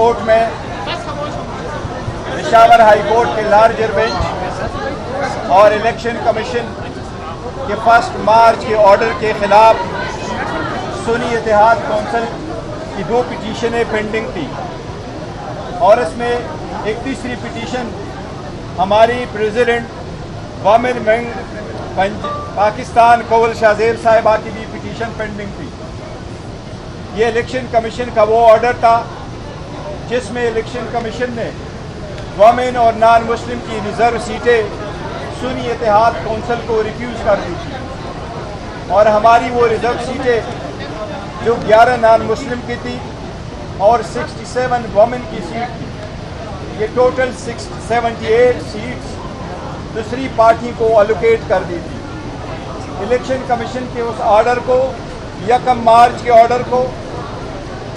Court में Peshawar high court के larger bench और इलेक्शन कमीशन के 1 मार्च के ऑर्डर के खिलाफ सुन्नी इत्तेहाद कौंसिल की 2 पिटीशनें पेंडिंग थी और इसमें एक तीसरी पिटीशन हमारी president women wing Pakistan Kaul Shahzeb sahiba की भी पिटीशन पेंडिंग थी। ये इलेक्शन कमीशन का वो ऑर्डर था जिसमें इलेक्शन कमीशन ने वमेन और नॉन मुस्लिम की रिजर्व सीटें सुन्नी इत्तेहाद कौंसिल को रिफ्यूज़ कर दी थी और हमारी वो रिजर्व सीटें जो 11 नॉन मुस्लिम की थी और 67 वमेन की सीट थी, ये टोटल 78 सीट्स दूसरी पार्टी को अलोकेट कर दी थी। इलेक्शन कमीशन के उस ऑर्डर को 1 मार्च के ऑर्डर को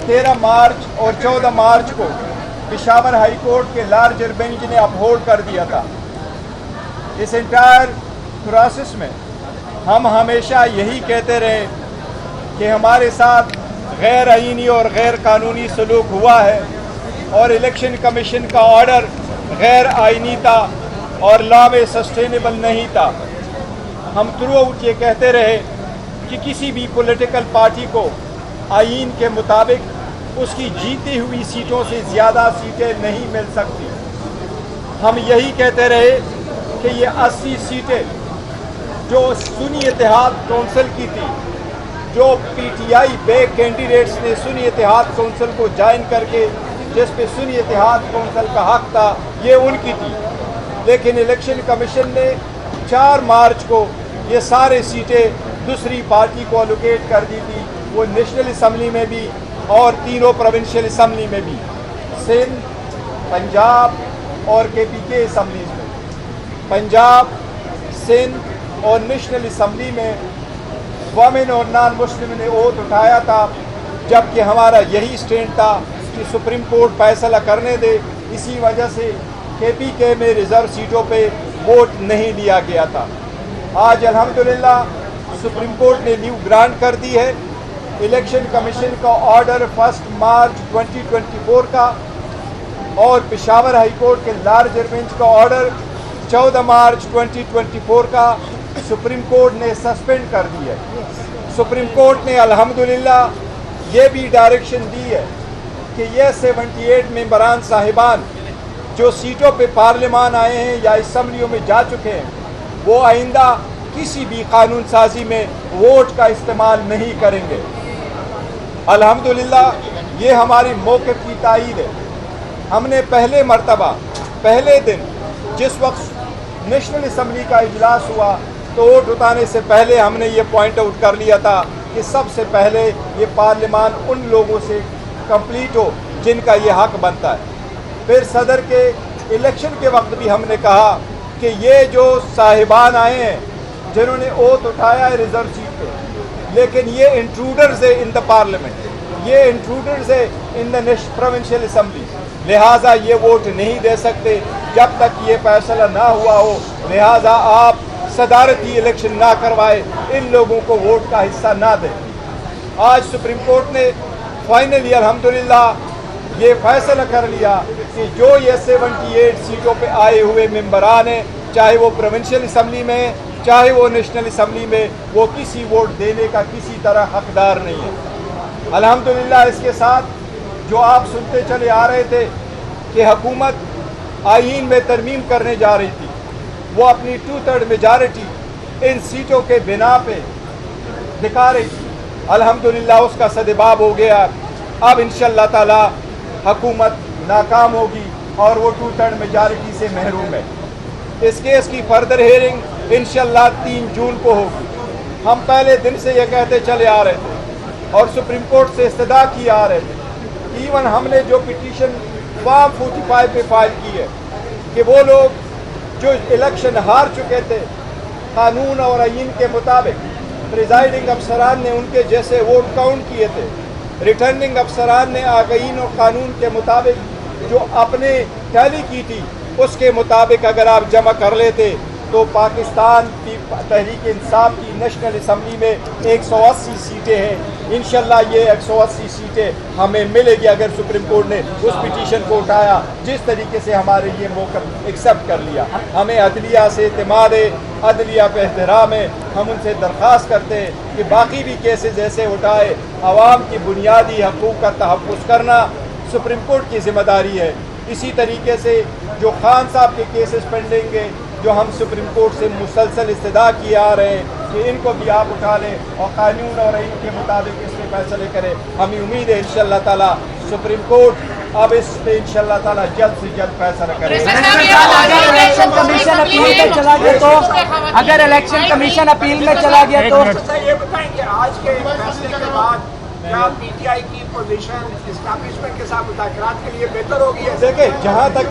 13 मार्च और 14 मार्च को पेशावर हाई कोर्ट के लार्जर बेंच ने अपहोल्ड कर दिया था। इस इंटायर प्रोसेस में हम हमेशा यही कहते रहे कि हमारे साथ गैर आईनी और गैर कानूनी सलूक हुआ है और इलेक्शन कमीशन का ऑर्डर गैर आईनी था और लॉ में सस्टेनेबल नहीं था। हम थ्रू आउट ये कहते रहे कि किसी भी पॉलिटिकल पार्टी को आईन के मुताबिक उसकी जीती हुई सीटों से ज़्यादा सीटें नहीं मिल सकती। हम यही कहते रहे कि ये 80 सीटें जो सुन्नी इत्तेहाद कौंसिल की थी, जो पीटीआई बे कैंडिडेट्स ने सुन्नी इत्तेहाद कौंसिल को ज्वाइन करके जिस पे सुन्नी इत्तेहाद कौंसिल का हक था, ये उनकी थी। लेकिन इलेक्शन कमीशन ने 4 मार्च को ये सारे सीटें दूसरी पार्टी को अलोकेट कर दी थी, वो नेशनल असम्बली में भी और तीनों प्रोविंशियल असम्बली में भी, सिंध, पंजाब और केपीके असम्बलीज में। पंजाब, सिंध और नेशनल असम्बली में वमेन और नॉन मुस्लिम ने ओथ उठाया था, जबकि हमारा यही स्टैंड था कि सुप्रीम कोर्ट फैसला करने दे। इसी वजह से केपीके में रिजर्व सीटों पे वोट नहीं लिया गया था। आज अल्हम्दुलिल्लाह सुप्रीम कोर्ट ने लीव ग्रांट कर दी है। इलेक्शन कमीशन का ऑर्डर 1 मार्च 2024 का और पेशावर हाई कोर्ट के लार्जर बेंच का ऑर्डर 14 मार्च 2024 का सुप्रीम कोर्ट ने सस्पेंड कर दी है। सुप्रीम कोर्ट ने अल्हम्दुलिल्लाह ये भी डायरेक्शन दी है कि ये 78 मेंबरान साहिबान जो सीटों पे पार्लियामान आए हैं या असम्बलियों में जा चुके हैं, वो आइंदा किसी भी कानून साजी में वोट का इस्तेमाल नहीं करेंगे। अल्हम्दुलिल्लाह ये हमारी मौक़िफ़ की तायीद है। हमने पहले मर्तबा पहले दिन जिस वक्त नेशनल असम्बली का इजलास हुआ तो वोट उठाने से पहले हमने ये पॉइंट आउट कर लिया था कि सबसे पहले ये पार्लियामान उन लोगों से कंप्लीट हो जिनका ये हक बनता है। फिर सदर के इलेक्शन के वक्त भी हमने कहा कि ये जो साहिबान आए हैं जिन्होंने ओथ उठाया है रिजर्व सीट पे, लेकिन ये इंट्रूडर्स है इन द पार्लियामेंट, ये इंट्रूडर्स है इन द प्रोविंशियल असम्बली, लिहाजा ये वोट नहीं दे सकते जब तक ये फैसला ना हुआ हो। लिहाजा आप सदारती इलेक्शन ना करवाए, इन लोगों को वोट का हिस्सा ना दें। आज सुप्रीम कोर्ट ने फाइनली अल्हम्दुलिल्लाह ये फैसला कर लिया कि जो ये 78 सीटों पे आए हुए मेंबरान हैं, चाहे वो प्रोविंशियल असम्बली में चाहे वो नेशनल असम्बली में, वो किसी वोट देने का किसी तरह हकदार नहीं है। अल्हम्दुलिल्लाह इसके साथ जो आप सुनते चले आ रहे थे कि हुकूमत आईन में तरमीम करने जा रही थी, वो अपनी 2/3 मेजॉरिटी इन सीटों के बिना पे दिखा रही थी। अल्हम्दुलिल्लाह उसका सदबाब हो गया। अब इंशाअल्लाह ताला हुकूमत नाकाम होगी और वो 2/3 मेजॉरिटी से महरूम है। इस केस की फर्दर हेयरिंग इंशाअल्लाह 3 जून को होगी। हम पहले दिन से ये कहते चले आ रहे थे और सुप्रीम कोर्ट से इस्तदा किए आ रहे थे। इवन हमने जो पिटीशन फॉर्म 45 पे फाइल की है कि वो लोग जो इलेक्शन हार चुके थे कानून और आईन के मुताबिक, प्रिजाइडिंग अफसरान ने उनके जैसे वोट काउंट किए थे, रिटर्निंग अफसरान ने आईन और कानून के मुताबिक जो अपने टैली की थी उसके मुताबिक अगर आप जमा कर लेते تو پاکستان کی تحریک انصاف کی نیشنل اسمبلی میں 180 سیٹیں ہیں. انشاءاللہ یہ 180 سیٹیں ہمیں ملے گی اگر سپریم کورٹ نے اس پٹیشن کو اٹھایا جس طریقے سے ہمارے یہ موقف ایکسیپٹ کر لیا. ہمیں عدلیہ سے اعتماد ہے, عدلیہ پہ احترام ہے. ہم ان سے درخواست کرتے ہیں کہ باقی بھی کیسز ایسے اٹھائے. عوام کی بنیادی حقوق کا تحفظ کرنا سپریم کورٹ کی ذمہ داری ہے. اسی طریقے سے جو خان صاحب کے کیسز پینڈنگ ہیں جو ہم سپریم کورٹ سے مسلسل استدعا کیے آ رہے ہیں کہ ان کو بھی آپ اٹھا لیں اور قانون اور آئین کے مطابق اس میں فیصلے کریں. ہمیں امید ہے انشاءاللہ تعالی سپریم کورٹ اب اس پہ انشاءاللہ تعالی جلد سے جلد فیصلہ کرے. اگر الیکشن کمیشن اپیل میں چلا گیا تو اگر الیکشن کمیشن اپیل میں چلا گیا تو یہ بتائیں کہ آج کے فیصلے کے بعد کیا پی ٹی آئی کی پوزیشن اسٹیبلشمنٹ کے ساتھ مذاکرات کے لیے بہتر ہوگی؟ دیکھیں جہاں تک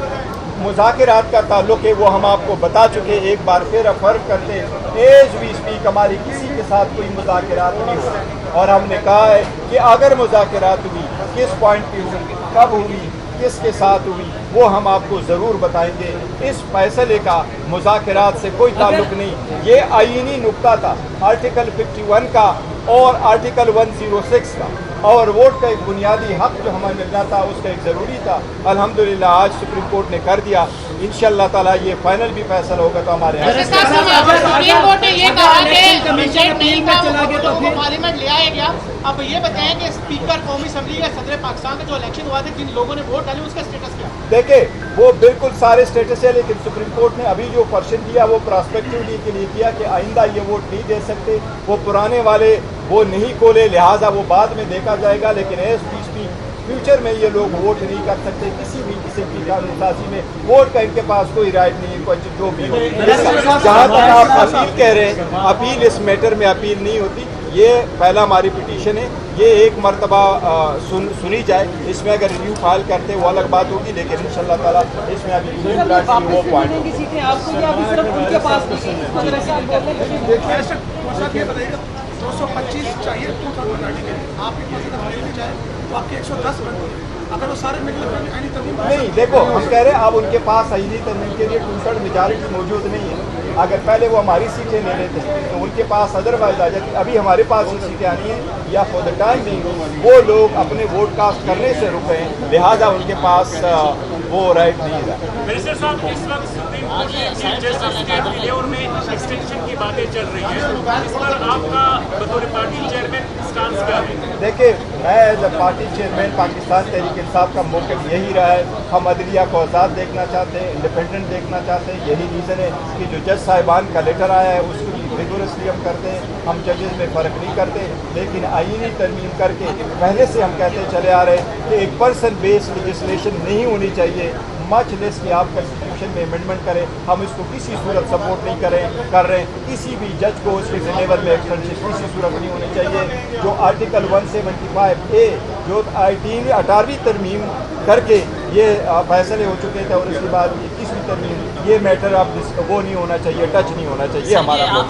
مذاکرات کا تعلق ہے وہ ہم آپ کو بتا چکے. ایک بار پھر فرق کرتے ایز وی اسپیک ہماری کسی کے ساتھ کوئی مذاکرات نہیں ہوئی اور ہم نے کہا ہے کہ اگر مذاکرات ہوئی کس پوائنٹ پہ ہوئی, کب ہوئی, کس کے ساتھ ہوئی, وہ ہم آپ کو ضرور بتائیں گے. اس فیصلے کا مذاکرات سے کوئی تعلق نہیں. یہ آئینی نقطہ تھا آرٹیکل 51 کا اور آرٹیکل 106 کا, اور ووٹ کا ایک بنیادی حق جو ہمیں ملنا تھا اس کا ایک ضروری تھا. الحمدللہ آج سپریم کورٹ نے کر دیا. انشاءاللہ تعالیٰ یہ فائنل بھی فیصلہ ہوگا تو ہمارے سپریم کورٹ نے یہ کہا کہ پارلیمنٹ لے آیا گیا. اب یہ بتائیں کہ اسپیکر قومی اسمبلی یا صدر پاکستان کا جو الیکشن ہوا تھا جن لوگوں نے ووٹ ڈالے اس کا اسٹیٹس کیا؟ دیکھیں وہ بالکل سارے اسٹیٹس ہے, لیکن سپریم کورٹ نے ابھی جو پرشن دیا وہ پراسپیکٹیولی کے لیے کیا کہ آئندہ یہ ووٹ نہیں دے سکتے. وہ پرانے والے وہ نہیں کھولے, لہٰذا وہ بعد میں دیکھا جائے گا. لیکن ایز وی اسپیک فیوچر میں یہ لوگ ووٹ نہیں کر سکتے کسی بھی قسم کی قانون سازی میں. ووٹ کا ان کے پاس کوئی رائٹ نہیں ہے جو بھی ہو. جہاں تک آپ اپیل کہہ رہے ہیں, اپیل اس میٹر میں اپیل نہیں ہوتی. یہ پہلا ہماری پٹیشن ہے, یہ ایک مرتبہ سنی جائے. اس میں اگر ریویو فائل کرتے وہ الگ بات ہوگی, لیکن انشاءاللہ تعالیٰ اس میں ابھی وہ پوائنٹ دو سو 225 چاہیے آپ کے پاس آپ کے 110 بن اگر وہ سارے نہیں. دیکھو ہم کہہ رہے ہیں اب ان کے پاس آئینی ترمیم کے لیے 2/3 میجارٹی موجود نہیں ہے. اگر پہلے وہ ہماری سیٹیں لے لیتے تو ان کے پاس ادروائز آ جاتی. ابھی ہمارے پاس یہ سیٹیں آنی ہیں یا فور دا ٹائم بینگ وہ لوگ اپنے ووٹ کاسٹ کرنے سے رک رہے ہیں, لہٰذا ان کے پاس وہ رائٹ نہیں ہے. منسٹر صاحب اس وقت سپریم کورٹ کے چیف جسٹس کے ریلیور میں ایکسٹینشن کی باتیں چل رہی ہیں, اس پر آپ کا بطور پارٹی چیئرمین اسٹانس کیا ہے؟ دیکھیں میں as a party chairman Pakistan Tehreek Insaf کا موقف یہی رہا ہے. ہم عدلیہ کو آزاد دیکھنا چاہتے ہیں, انڈیپینڈنٹ دیکھنا چاہتے ہیں. یہی ریزن ہے کہ جو جج صاحبان کا لیٹر آیا ہے اس کو ریگولسلی ہم کرتے ہیں. ہم ججز میں فرق نہیں کرتے, لیکن آئینی ترمیم کر کے پہلے سے ہم کہتے چلے آ رہے ہیں کہ ایک پرسن بیسڈ لیجسلیشن نہیں ہونی چاہیے, مچ لیس کہ آپ کنسٹیٹیوشن میں امینڈمنٹ کریں. ہم اس کو کسی صورت سپورٹ نہیں کر رہے ہیں. کسی بھی جج کو اس کے لیول میں ایکسٹینشن کسی صورت نہیں ہونی چاہیے. جو آرٹیکل 175A جو 18ویں ترمیم کر کے یہ فیصلے ہو چکے تھے اور اس کے بعد 21ویں ترمیم, یہ میٹر اب وہ نہیں ہونا چاہیے, ٹچ نہیں ہونا چاہیے. ہمارا